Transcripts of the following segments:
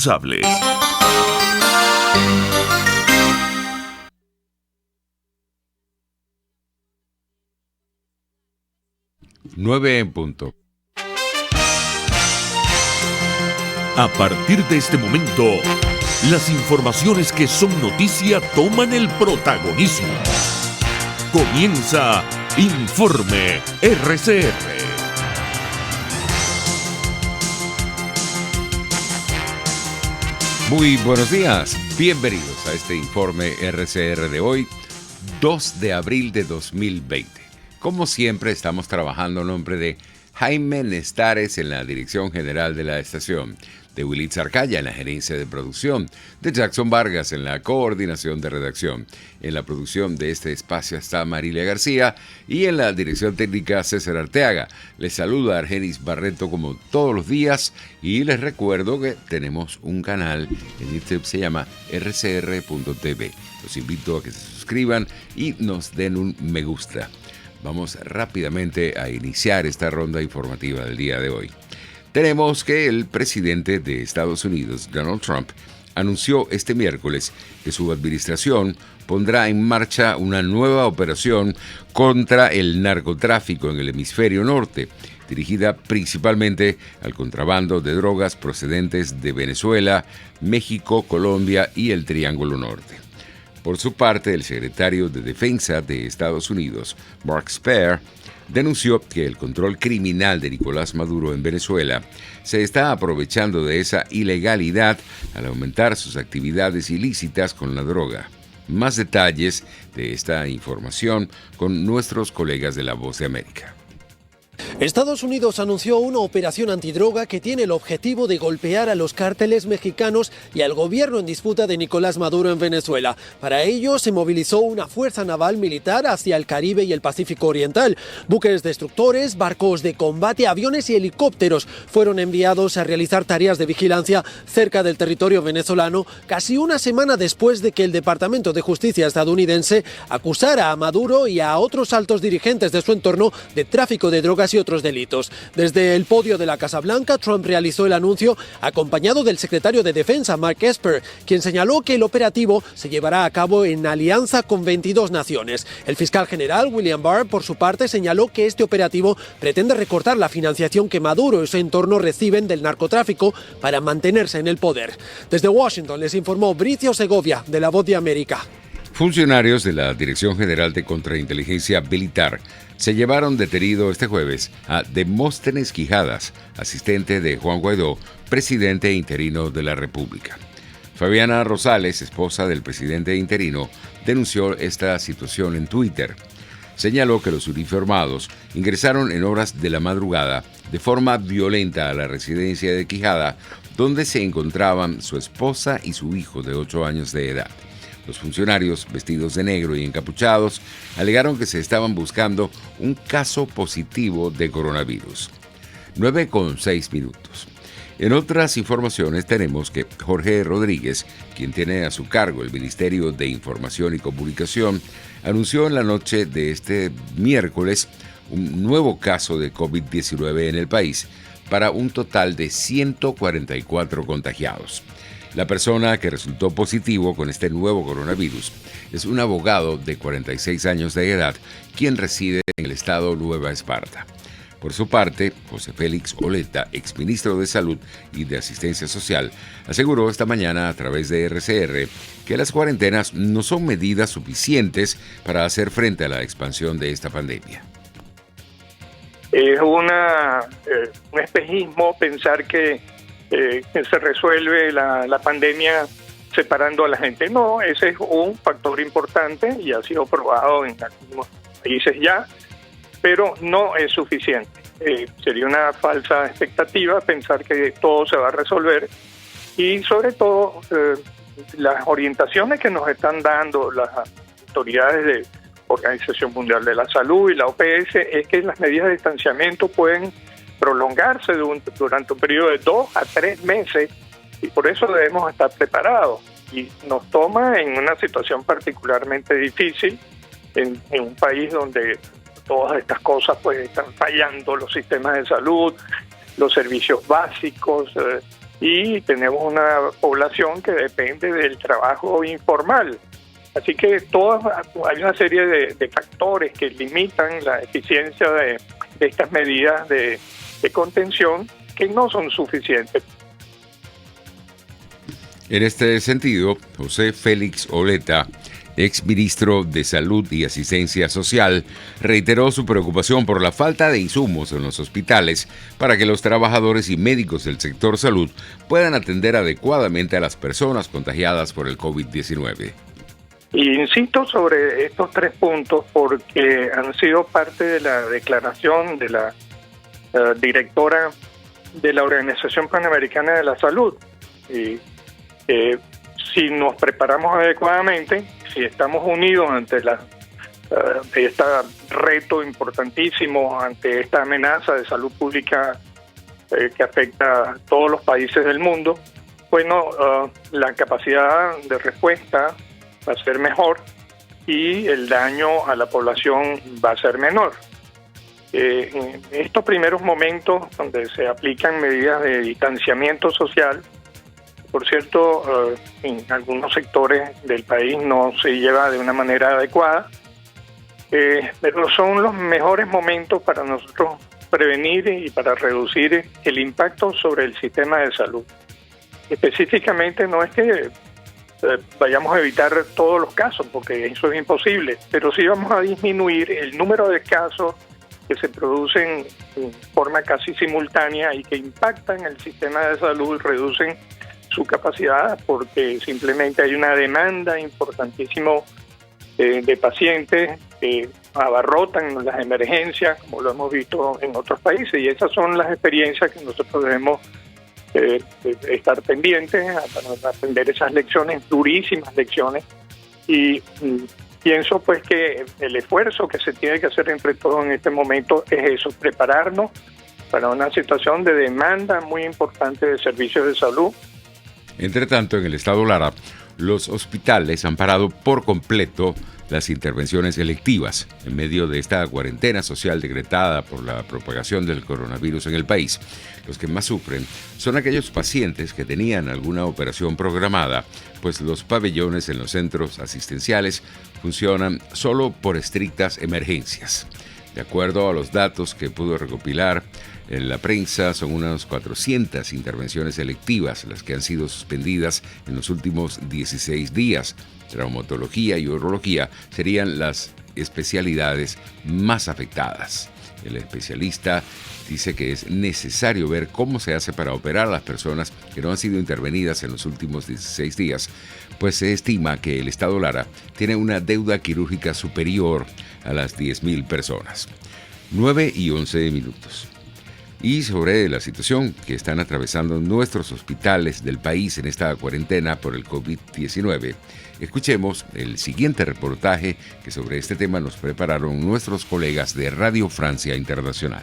responsables. Nueve en punto. A partir de este momento, las informaciones que son noticia toman el protagonismo. Comienza Informe RCR. Muy buenos días, bienvenidos a este Informe RCR de hoy, 2 de abril de 2020. Como siempre, estamos trabajando en nombre de Jaime Nestares en la dirección general de la estación, de Willy Zarcaya en la gerencia de producción, de Jackson Vargas en la coordinación de redacción. En la producción de este espacio está Marilia García y en la dirección técnica César Arteaga. Les saluda Argenis Barreto como todos los días y les recuerdo que tenemos un canal en YouTube, se llama rcr.tv. Los invito a que se suscriban y nos den un me gusta. Vamos rápidamente a iniciar esta ronda informativa del día de hoy. Tenemos que el presidente de Estados Unidos, Donald Trump, anunció este miércoles que su administración pondrá en marcha una nueva operación contra el narcotráfico en el hemisferio norte, dirigida principalmente al contrabando de drogas procedentes de Venezuela, México, Colombia y el Triángulo Norte. Por su parte, el secretario de Defensa de Estados Unidos, Mark Esper, denunció que el control criminal de Nicolás Maduro en Venezuela se está aprovechando de esa ilegalidad al aumentar sus actividades ilícitas con la droga. Más detalles de esta información con nuestros colegas de La Voz de América. Estados Unidos anunció una operación antidroga que tiene el objetivo de golpear a los cárteles mexicanos y al gobierno en disputa de Nicolás Maduro en Venezuela. Para ello se movilizó una fuerza naval militar hacia el Caribe y el Pacífico Oriental. Buques destructores, barcos de combate, aviones y helicópteros fueron enviados a realizar tareas de vigilancia cerca del territorio venezolano, casi una semana después de que el Departamento de Justicia estadounidense acusara a Maduro y a otros altos dirigentes de su entorno de tráfico de drogas y otros delitos. Desde el podio de la Casa Blanca, Trump realizó el anuncio acompañado del secretario de Defensa, Mark Esper, quien señaló que el operativo se llevará a cabo en alianza con 22 naciones. El fiscal general, William Barr, por su parte, señaló que este operativo pretende recortar la financiación que Maduro y su entorno reciben del narcotráfico para mantenerse en el poder. Desde Washington les informó Bricio Segovia, de La Voz de América. Funcionarios de la Dirección General de Contrainteligencia Militar se llevaron detenido este jueves a Demóstenes Quijadas, asistente de Juan Guaidó, presidente interino de la República. Fabiana Rosales, esposa del presidente interino, denunció esta situación en Twitter. Señaló que los uniformados ingresaron en horas de la madrugada de forma violenta a la residencia de Quijada, donde se encontraban su esposa y su hijo de 8 años de edad. Los funcionarios, vestidos de negro y encapuchados, alegaron que se estaban buscando un caso positivo de coronavirus. 9:06. En otras informaciones tenemos que Jorge Rodríguez, quien tiene a su cargo el Ministerio de Información y Comunicación, anunció en la noche de este miércoles un nuevo caso de COVID-19 en el país, para un total de 144 contagiados. La persona que resultó positivo con este nuevo coronavirus es un abogado de 46 años de edad, quien reside en el estado Nueva Esparta. Por su parte, José Félix Oleta, exministro de Salud y de Asistencia Social, aseguró esta mañana a través de RCR que las cuarentenas no son medidas suficientes para hacer frente a la expansión de esta pandemia. Es un espejismo pensar que se resuelve la pandemia separando a la gente. No, ese es un factor importante y ha sido probado en algunos países ya, pero no es suficiente. Sería una falsa expectativa pensar que todo se va a resolver y sobre todo las orientaciones que nos están dando las autoridades de Organización Mundial de la Salud y la OPS es que las medidas de distanciamiento pueden prolongarse durante un periodo de 2 a 3 meses y por eso debemos estar preparados. Y nos toma en una situación particularmente difícil en un país donde todas estas cosas pues están fallando, los sistemas de salud, los servicios básicos, y tenemos una población que depende del trabajo informal. Así que hay una serie de factores que limitan la eficiencia de estas medidas de contención que no son suficientes. En este sentido, José Félix Oleta, exministro de Salud y Asistencia Social, reiteró su preocupación por la falta de insumos en los hospitales para que los trabajadores y médicos del sector salud puedan atender adecuadamente a las personas contagiadas por el COVID-19. Y insisto sobre estos 3 puntos porque han sido parte de la declaración de la directora de la Organización Panamericana de la Salud. Y si nos preparamos adecuadamente, si estamos unidos ante este reto importantísimo, ante esta amenaza de salud pública que afecta a todos los países del mundo, bueno, la capacidad de respuesta va a ser mejor y el daño a la población va a ser menor. En estos primeros momentos donde se aplican medidas de distanciamiento social, por cierto, en algunos sectores del país no se lleva de una manera adecuada, pero son los mejores momentos para nosotros prevenir y para reducir el impacto sobre el sistema de salud. Específicamente no es que vayamos a evitar todos los casos, porque eso es imposible, pero sí vamos a disminuir el número de casos que se producen en forma casi simultánea y que impactan el sistema de salud y reducen su capacidad porque simplemente hay una demanda importantísima de pacientes que abarrotan las emergencias, como lo hemos visto en otros países, y esas son las experiencias que nosotros debemos estar pendientes para aprender esas lecciones, durísimas lecciones, y pienso pues que el esfuerzo que se tiene que hacer entre todos en este momento es eso, prepararnos para una situación de demanda muy importante de servicios de salud. Entre tanto, en el estado Lara, los hospitales han parado por completo las intervenciones electivas en medio de esta cuarentena social decretada por la propagación del coronavirus en el país. Los que más sufren son aquellos pacientes que tenían alguna operación programada, pues los pabellones en los centros asistenciales funcionan solo por estrictas emergencias. De acuerdo a los datos que pudo recopilar en la prensa, son unas 400 intervenciones electivas las que han sido suspendidas en los últimos 16 días. Traumatología y urología serían las especialidades más afectadas. El especialista dice que es necesario ver cómo se hace para operar a las personas que no han sido intervenidas en los últimos 16 días, pues se estima que el estado Lara tiene una deuda quirúrgica superior a las 10.000 personas. 9:11. Y sobre la situación que están atravesando nuestros hospitales del país en esta cuarentena por el COVID-19, escuchemos el siguiente reportaje que sobre este tema nos prepararon nuestros colegas de Radio Francia Internacional.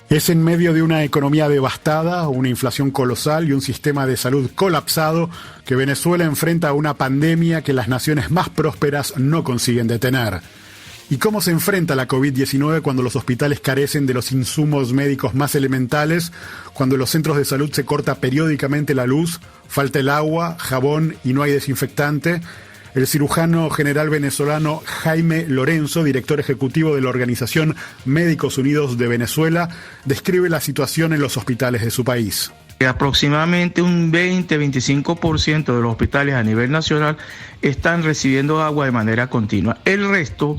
Es en medio de una economía devastada, una inflación colosal y un sistema de salud colapsado que Venezuela enfrenta a una pandemia que las naciones más prósperas no consiguen detener. ¿Y cómo se enfrenta la COVID-19 cuando los hospitales carecen de los insumos médicos más elementales, cuando en los centros de salud se corta periódicamente la luz, falta el agua, jabón y no hay desinfectante? El cirujano general venezolano Jaime Lorenzo, director ejecutivo de la Organización Médicos Unidos de Venezuela, describe la situación en los hospitales de su país. Aproximadamente un 20-25% de los hospitales a nivel nacional están recibiendo agua de manera continua. El resto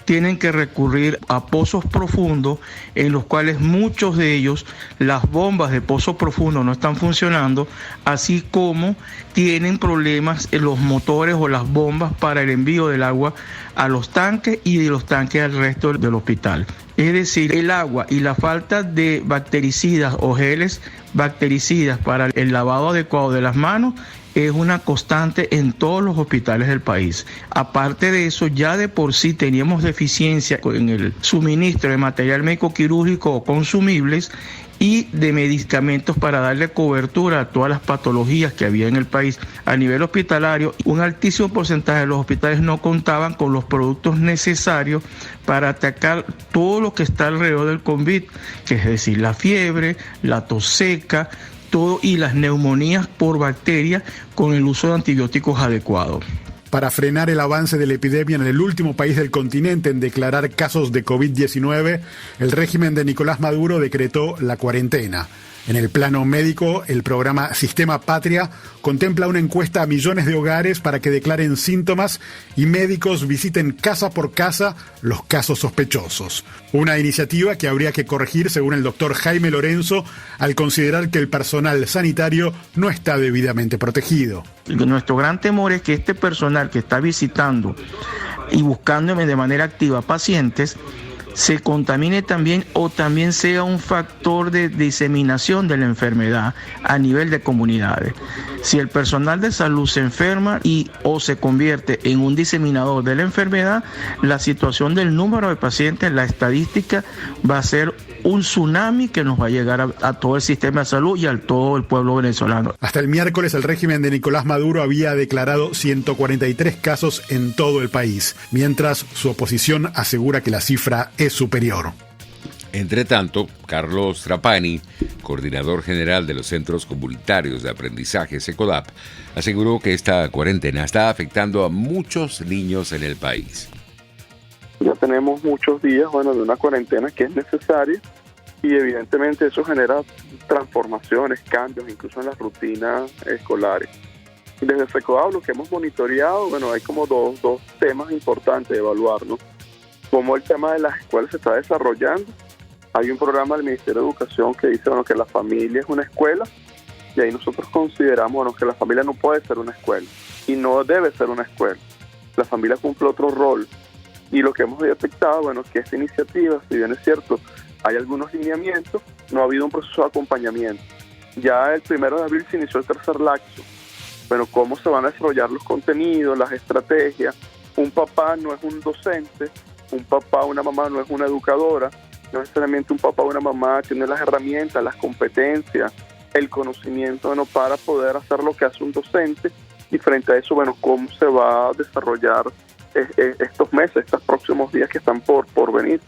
tienen que recurrir a pozos profundos, en los cuales muchos de ellos, las bombas de pozo profundo no están funcionando, así como tienen problemas en los motores o las bombas para el envío del agua a los tanques y de los tanques al resto del hospital. Es decir, el agua y la falta de bactericidas o geles bactericidas para el lavado adecuado de las manos es una constante en todos los hospitales del país. Aparte de eso, ya de por sí teníamos deficiencia en el suministro de material médico quirúrgico o consumibles y de medicamentos para darle cobertura a todas las patologías que había en el país. A nivel hospitalario, un altísimo porcentaje de los hospitales no contaban con los productos necesarios para atacar todo lo que está alrededor del COVID, que es decir, la fiebre, la tos seca, y las neumonías por bacterias con el uso de antibióticos adecuados. Para frenar el avance de la epidemia en el último país del continente en declarar casos de COVID-19, el régimen de Nicolás Maduro decretó la cuarentena. En el plano médico, el programa Sistema Patria contempla una encuesta a millones de hogares para que declaren síntomas y médicos visiten casa por casa los casos sospechosos. Una iniciativa que habría que corregir, según el doctor Jaime Lorenzo, al considerar que el personal sanitario no está debidamente protegido. Nuestro gran temor es que este personal que está visitando y buscando de manera activa pacientes se contamine también o también sea un factor de diseminación de la enfermedad a nivel de comunidades. Si el personal de salud se enferma o se convierte en un diseminador de la enfermedad, la situación del número de pacientes, la estadística va a ser un tsunami que nos va a llegar a todo el sistema de salud y a todo el pueblo venezolano. Hasta el miércoles el régimen de Nicolás Maduro había declarado 143 casos en todo el país, mientras su oposición asegura que la cifra es superior. Entre tanto, Carlos Trapani, coordinador general de los Centros Comunitarios de Aprendizaje SECODAP, aseguró que esta cuarentena está afectando a muchos niños en el país. Ya tenemos muchos días, de una cuarentena que es necesaria y evidentemente eso genera transformaciones, cambios, incluso en las rutinas escolares. Y desde SECODAP lo que hemos monitoreado, hay como dos temas importantes de evaluar, ¿no? Como el tema de las escuelas se está desarrollando. Hay un programa del Ministerio de Educación que dice que la familia es una escuela y ahí nosotros consideramos que la familia no puede ser una escuela y no debe ser una escuela. La familia cumple otro rol. Y lo que hemos detectado, es que esta iniciativa, si bien es cierto, hay algunos lineamientos, no ha habido un proceso de acompañamiento. Ya el 1 de abril se inició el tercer lapso. ¿Cómo se van a desarrollar los contenidos, las estrategias? Un papá no es un docente, un papá o una mamá no es una educadora, no necesariamente un papá o una mamá tiene las herramientas, las competencias, el conocimiento, para poder hacer lo que hace un docente. Y frente a eso, ¿cómo se va a desarrollar estos meses, estos próximos días que están por venir?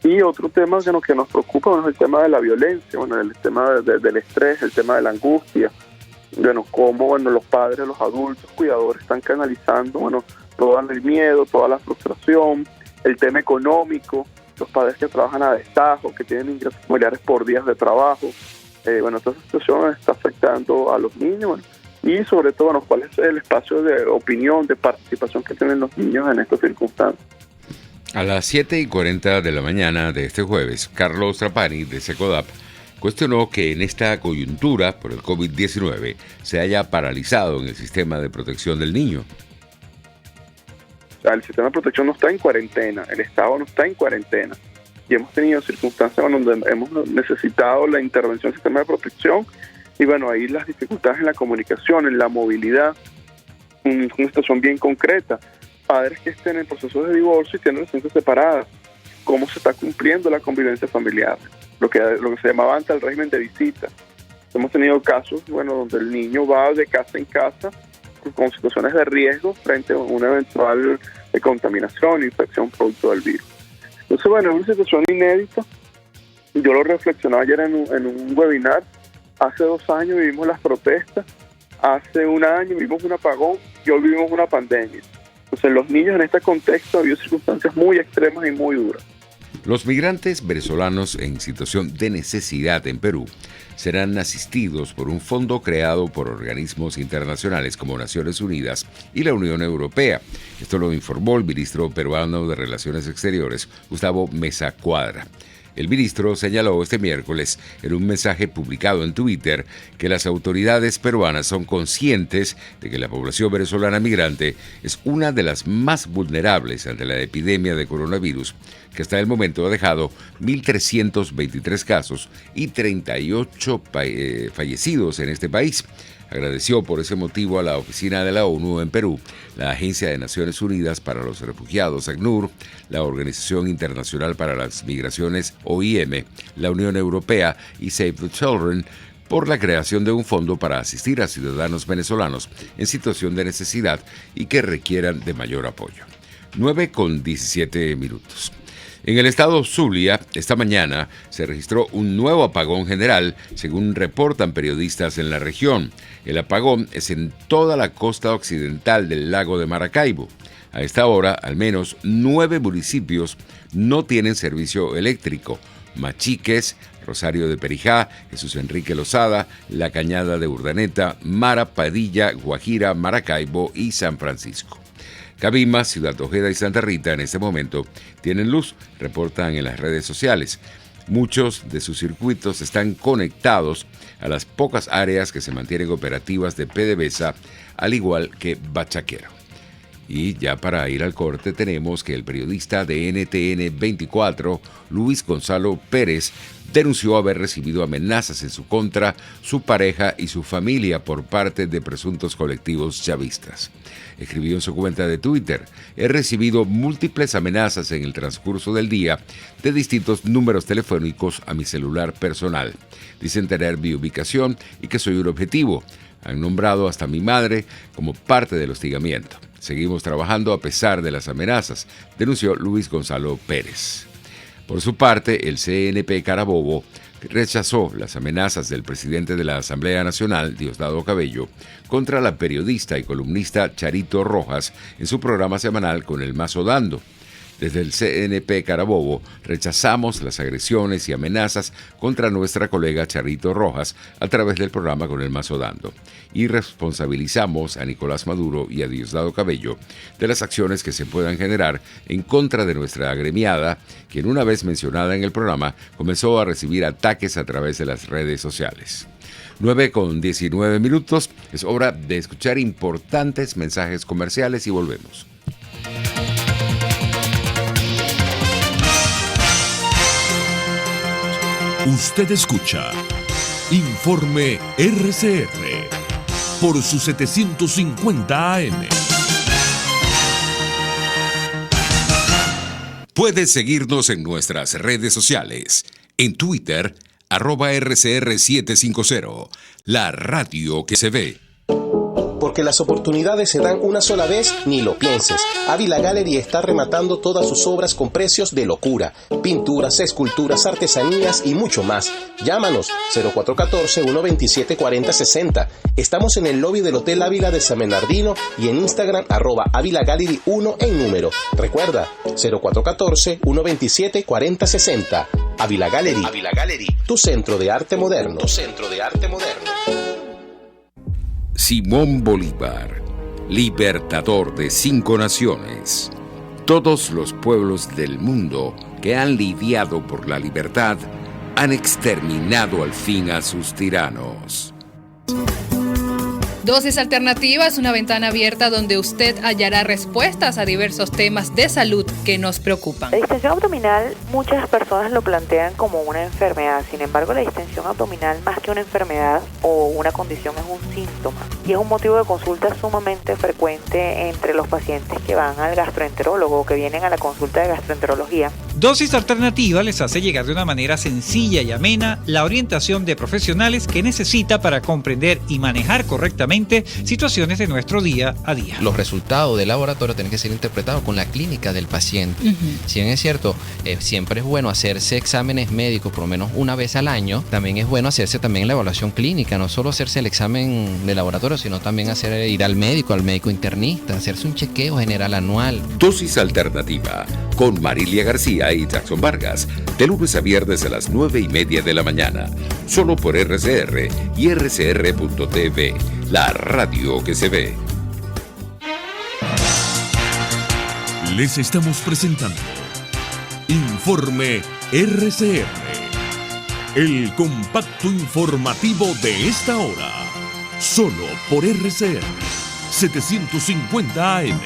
Y otro tema que nos preocupa es el tema de la violencia, el tema del estrés, el tema de la angustia, cómo los padres, los adultos, cuidadores están canalizando todo el miedo, toda la frustración, el tema económico, los padres que trabajan a destajo, que tienen ingresos familiares por días de trabajo. Toda esa situación está afectando a los niños, y sobre todo, cuál es el espacio de opinión, de participación que tienen los niños en estas circunstancias. A las 7:40 de la mañana de este jueves, Carlos Trapani, de SECODAP, cuestionó que en esta coyuntura por el COVID-19 se haya paralizado en el sistema de protección del niño. El sistema de protección no está en cuarentena, el Estado no está en cuarentena. Y hemos tenido circunstancias donde hemos necesitado la intervención del sistema de protección. Y ahí las dificultades en la comunicación, en la movilidad, una situación bien concreta. Padres que estén en procesos de divorcio y tienen residencias separadas. ¿Cómo se está cumpliendo la convivencia familiar? Lo que se llamaba antes el régimen de visita. Hemos tenido casos, donde el niño va de casa en casa con situaciones de riesgo frente a una eventual contaminación, infección producto del virus. Entonces, es una situación inédita. Yo lo reflexionaba ayer en un webinar. Hace 2 años vivimos las protestas, hace 1 año vivimos un apagón y hoy vivimos una pandemia. Entonces los niños en este contexto ha habido circunstancias muy extremas y muy duras. Los migrantes venezolanos en situación de necesidad en Perú serán asistidos por un fondo creado por organismos internacionales como Naciones Unidas y la Unión Europea. Esto lo informó el ministro peruano de Relaciones Exteriores, Gustavo Meza Cuadra. El ministro señaló este miércoles en un mensaje publicado en Twitter que las autoridades peruanas son conscientes de que la población venezolana migrante es una de las más vulnerables ante la epidemia de coronavirus, que hasta el momento ha dejado 1.323 casos y 38 fallecidos en este país. Agradeció por ese motivo a la Oficina de la ONU en Perú, la Agencia de Naciones Unidas para los Refugiados, ACNUR, la Organización Internacional para las Migraciones, OIM, la Unión Europea y Save the Children, por la creación de un fondo para asistir a ciudadanos venezolanos en situación de necesidad y que requieran de mayor apoyo. 9:17. En el estado Zulia, esta mañana se registró un nuevo apagón general, según reportan periodistas en la región. El apagón es en toda la costa occidental del lago de Maracaibo. A esta hora, al menos 9 municipios no tienen servicio eléctrico: Machiques, Rosario de Perijá, Jesús Enrique Lozada, La Cañada de Urdaneta, Mara, Padilla, Guajira, Maracaibo y San Francisco. Cabima, Ciudad Ojeda y Santa Rita en este momento tienen luz, reportan en las redes sociales. Muchos de sus circuitos están conectados a las pocas áreas que se mantienen operativas de PDVSA, al igual que Bachaquero. Y ya para ir al corte tenemos que el periodista de NTN 24, Luis Gonzalo Pérez, denunció haber recibido amenazas en su contra, su pareja y su familia por parte de presuntos colectivos chavistas. Escribió en su cuenta de Twitter: he recibido múltiples amenazas en el transcurso del día de distintos números telefónicos a mi celular personal. Dicen tener mi ubicación y que soy un objetivo. Han nombrado hasta a mi madre como parte del hostigamiento. Seguimos trabajando a pesar de las amenazas, denunció Luis Gonzalo Pérez. Por su parte, el CNP Carabobo rechazó las amenazas del presidente de la Asamblea Nacional, Diosdado Cabello, contra la periodista y columnista Charito Rojas en su programa semanal Con el Mazo Dando. Desde el CNP Carabobo rechazamos las agresiones y amenazas contra nuestra colega Charito Rojas a través del programa Con el Mazo Dando y responsabilizamos a Nicolás Maduro y a Diosdado Cabello de las acciones que se puedan generar en contra de nuestra agremiada, quien una vez mencionada en el programa comenzó a recibir ataques a través de las redes sociales. 9:19. Es hora de escuchar importantes mensajes comerciales y volvemos. Usted escucha Informe RCR por su 750 AM. Puedes seguirnos en nuestras redes sociales. En Twitter, @RCR750, la radio que se ve. Porque las oportunidades se dan una sola vez, ni lo pienses. Ávila Gallery está rematando todas sus obras con precios de locura. Pinturas, esculturas, artesanías y mucho más. Llámanos 0414-127-4060. Estamos en el lobby del Hotel Ávila de San Bernardino y en Instagram @Ávila Gallery 1 en número. Recuerda, 0414-127-4060. Ávila Gallery. Ávila Gallery, tu centro de arte moderno. Tu centro de arte moderno. Simón Bolívar, libertador de 5 naciones. Todos los pueblos del mundo que han lidiado por la libertad han exterminado al fin a sus tiranos. Dosis Alternativa es una ventana abierta donde usted hallará respuestas a diversos temas de salud que nos preocupan. La distensión abdominal, muchas personas lo plantean como una enfermedad. Sin embargo, la distensión abdominal, más que una enfermedad o una condición, es un síntoma y es un motivo de consulta sumamente frecuente entre los pacientes que van al gastroenterólogo o que vienen a la consulta de gastroenterología. Dosis Alternativa les hace llegar de una manera sencilla y amena la orientación de profesionales que necesita para comprender y manejar correctamente situaciones de nuestro día a día. Los resultados del laboratorio tienen que ser interpretados con la clínica del paciente. Si bien es cierto, siempre es bueno hacerse exámenes médicos por lo menos una vez al año, también es bueno hacerse también la evaluación clínica, no solo hacerse el examen de laboratorio, sino también ir al médico internista, hacerse un chequeo general anual. Dosis Alternativa con Marilia García y Jackson Vargas, de lunes a viernes a las 9:30 de la mañana, solo por RCR y rcr.tv, la radio que se ve. Les estamos presentando Informe RCR, el compacto informativo de esta hora, solo por RCR 750 AM.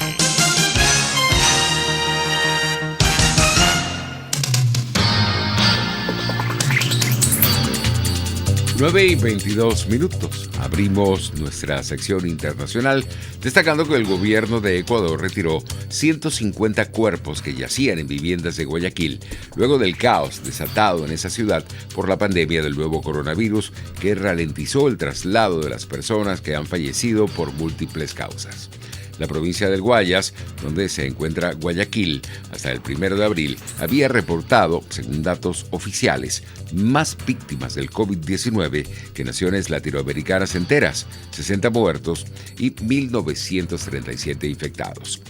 9:22. Abrimos nuestra sección internacional destacando que el gobierno de Ecuador retiró 150 cuerpos que yacían en viviendas de Guayaquil luego del caos desatado en esa ciudad por la pandemia del nuevo coronavirus que ralentizó el traslado de las personas que han fallecido por múltiples causas. La provincia del Guayas, donde se encuentra Guayaquil, hasta el 1 de abril, había reportado, según datos oficiales, más víctimas del COVID-19 que naciones latinoamericanas enteras, 60 muertos y 1.937 infectados.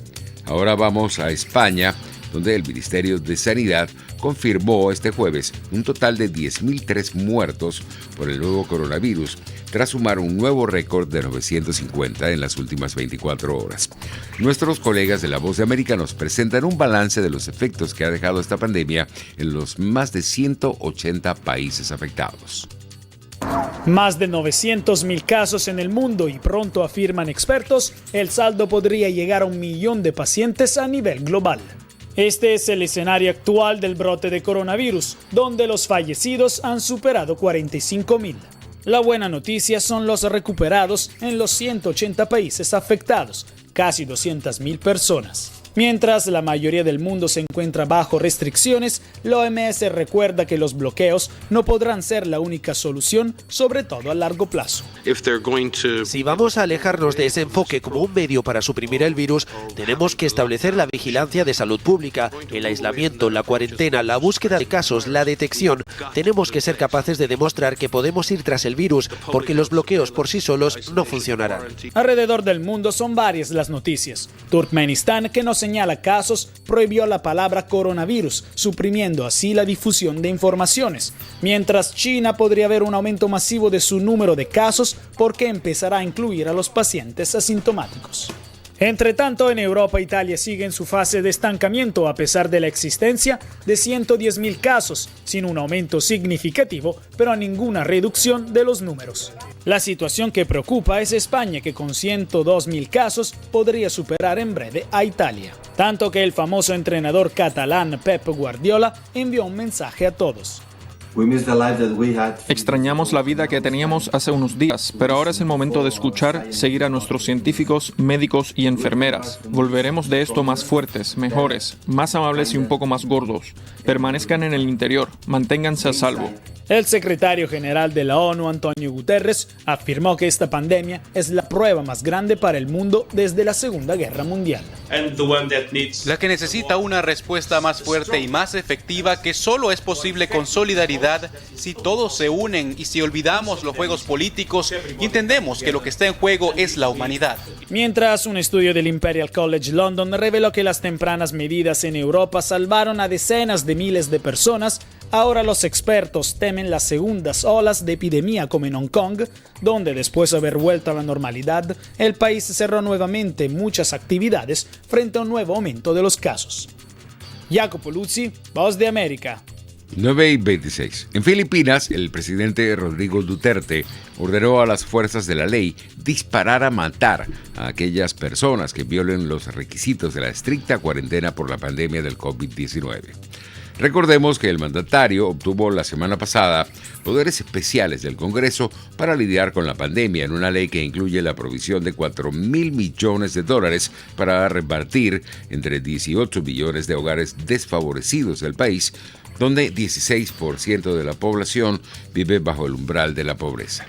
Ahora vamos a España, donde el Ministerio de Sanidad confirmó este jueves un total de 10.003 muertos por el nuevo coronavirus, tras sumar un nuevo récord de 950 en las últimas 24 horas. Nuestros colegas de La Voz de América nos presentan un balance de los efectos que ha dejado esta pandemia en los más de 180 países afectados. Más de 900.000 casos en el mundo y pronto, afirman expertos, el saldo podría llegar a 1 millón de pacientes a nivel global. Este es el escenario actual del brote de coronavirus, donde los fallecidos han superado 45.000. La buena noticia son los recuperados en los 180 países afectados, casi 200.000 personas. Mientras la mayoría del mundo se encuentra bajo restricciones, la OMS recuerda que los bloqueos no podrán ser la única solución, sobre todo a largo plazo. Si vamos a alejarnos de ese enfoque como un medio para suprimir el virus, tenemos que establecer la vigilancia de salud pública, el aislamiento, la cuarentena, la búsqueda de casos, la detección. Tenemos que ser capaces de demostrar que podemos ir tras el virus, porque los bloqueos por sí solos no funcionarán. Alrededor del mundo son varias las noticias. Turkmenistán, que no señala casos, prohibió la palabra coronavirus, suprimiendo así la difusión de informaciones. Mientras China podría ver un aumento masivo de su número de casos porque empezará a incluir a los pacientes asintomáticos. Entre tanto, en Europa, Italia sigue en su fase de estancamiento a pesar de la existencia de 110.000 casos, sin un aumento significativo, pero ninguna reducción de los números. La situación que preocupa es España, que con 102.000 casos podría superar en breve a Italia. Tanto que el famoso entrenador catalán Pep Guardiola envió un mensaje a todos. Extrañamos la vida que teníamos hace unos días, pero ahora es el momento de escuchar, seguir a nuestros científicos, médicos y enfermeras. Volveremos de esto más fuertes, mejores, más amables y un poco más gordos. Permanezcan en el interior, manténganse a salvo. El secretario general de la ONU, Antonio Guterres, afirmó que esta pandemia es la prueba más grande para el mundo desde la Segunda Guerra Mundial. La que necesita una respuesta más fuerte y más efectiva, que solo es posible con solidaridad, si todos se unen y si olvidamos los juegos políticos y entendemos que lo que está en juego es la humanidad. Mientras, un estudio del Imperial College London reveló que las tempranas medidas en Europa salvaron a decenas de miles de personas, ahora los expertos temen las segundas olas de epidemia como en Hong Kong, donde después de haber vuelto a la normalidad, el país cerró nuevamente muchas actividades frente a un nuevo aumento de los casos. Jacopo Luzzi, Voz de América. 9:26. En Filipinas, el presidente Rodrigo Duterte ordenó a las fuerzas de la ley disparar a matar a aquellas personas que violen los requisitos de la estricta cuarentena por la pandemia del COVID-19. Recordemos que el mandatario obtuvo la semana pasada poderes especiales del Congreso para lidiar con la pandemia en una ley que incluye la provisión de $4.000 millones para repartir entre 18 millones de hogares desfavorecidos del país, donde 16% de la población vive bajo el umbral de la pobreza.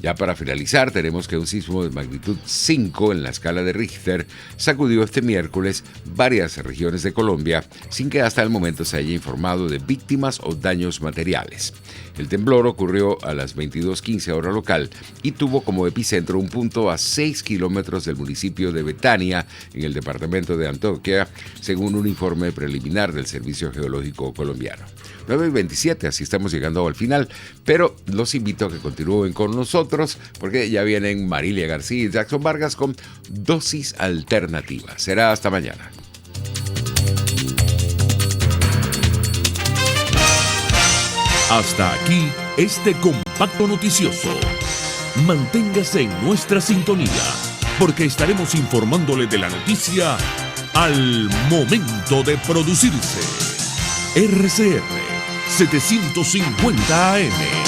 Ya para finalizar, tenemos que un sismo de magnitud 5 en la escala de Richter sacudió este miércoles varias regiones de Colombia sin que hasta el momento se haya informado de víctimas o daños materiales. El temblor ocurrió a las 22:15 hora local y tuvo como epicentro un punto a 6 kilómetros del municipio de Betania, en el departamento de Antioquia, según un informe preliminar del Servicio Geológico Colombiano. 9:27, así estamos llegando al final, pero los invito a que continúen con nosotros porque ya vienen Marilia García y Jackson Vargas con Dosis Alternativa. Será hasta mañana. Hasta aquí este compacto noticioso. Manténgase en nuestra sintonía, porque estaremos informándole de la noticia al momento de producirse. RCR 750 AM.